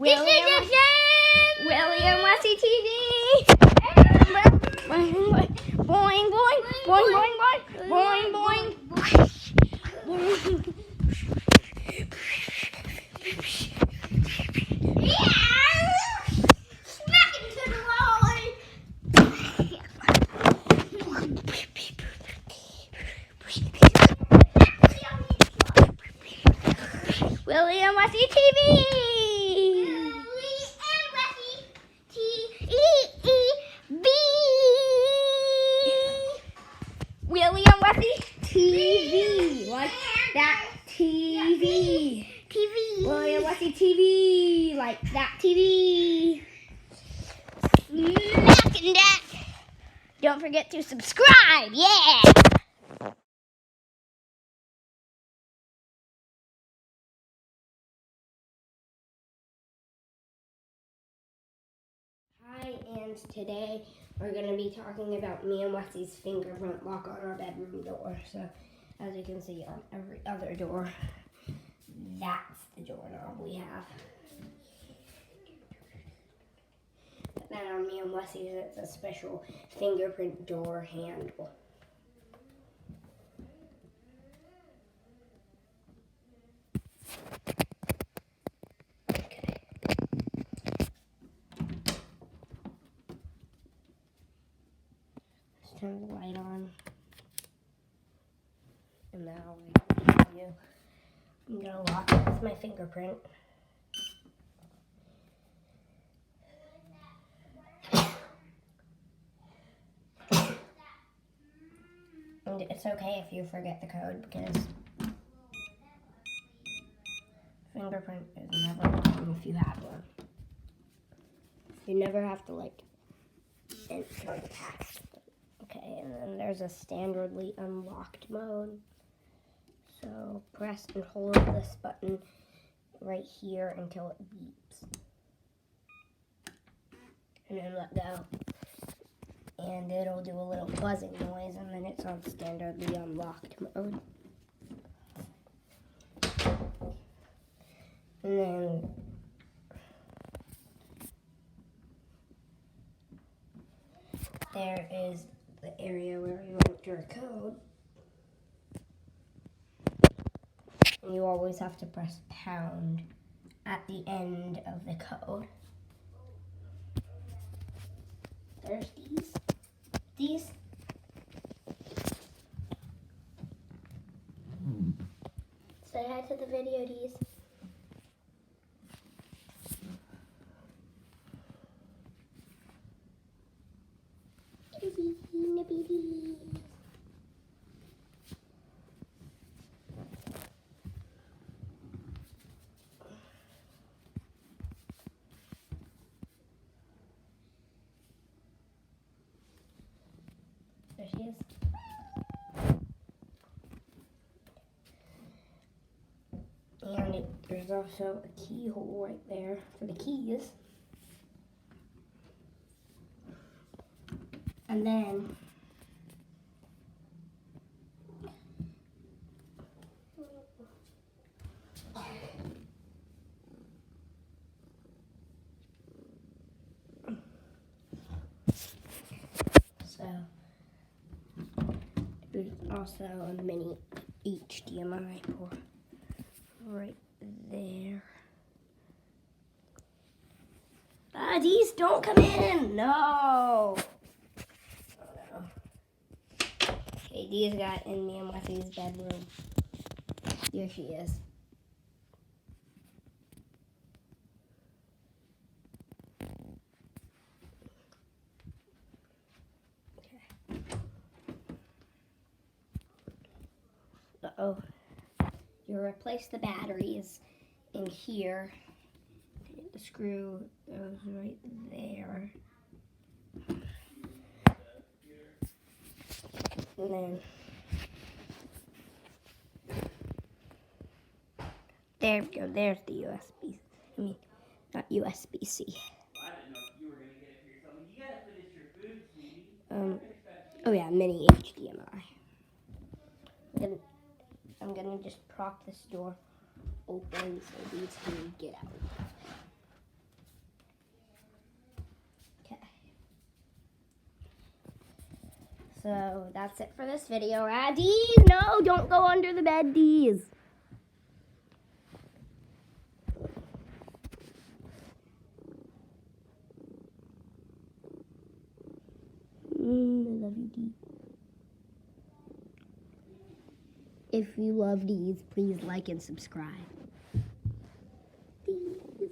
Willy and Wessy TV. Boing, boing, boing, boing, boing, boing, boing. Smack into the wall. Willy and Wessy TV. Willy and Wessy TV. Willy and Wessy TV. Like that TV. Willy and Wessy TV. Like that TV. Smacking that. Don't forget to subscribe. Yeah. Hi, and today we're going to be talking about me and Wessy's fingerprint lock on our bedroom door. So, as you can see on every other door, that's the doorknob we have. But then on me and Wessy's, it's a special fingerprint door handle. Turn the light on, and now I'm gonna lock it with my fingerprint. And it's okay if you forget the code because fingerprint is never wrong if you have one. You never have to enter the password. Okay, and then there's a standardly unlocked mode. So press and hold this button right here until it beeps. And then let go. And it'll do a little buzzing noise, and then it's on standardly unlocked mode. And then there is the area where you enter a code. And you always have to press pound at the end of the code. There's these. Say hi to the video, Dees. There she is. And there's also a keyhole right there for the keys. And then there's also a mini HDMI port right there. These don't come in. No. Oh no. Okay, these got in me and Wessy's bedroom. Here she is. Uh-oh. You replace the batteries in here. The screw goes right there. And then there we go. There's the USB. I mean, not USB-C. I didn't know if you were going to get it for yourself. You got to finish your food, sweetie. Oh yeah, mini HDMI. I'm gonna just prop this door open so these can get out. So that's it for this video. Dees, no, don't go under the bed, Dees. I love you, Dees. If you love Dees, please like and subscribe. Dees.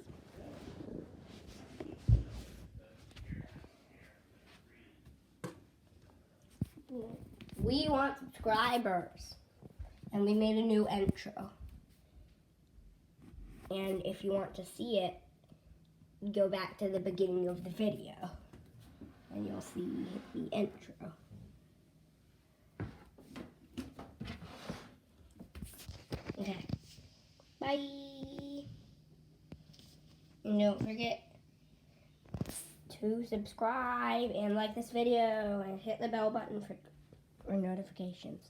We want subscribers. And we made a new intro. And if you want to see it, go back to the beginning of the video. And you'll see the intro. Okay. Bye. And don't forget to subscribe and like this video and hit the bell button for notifications.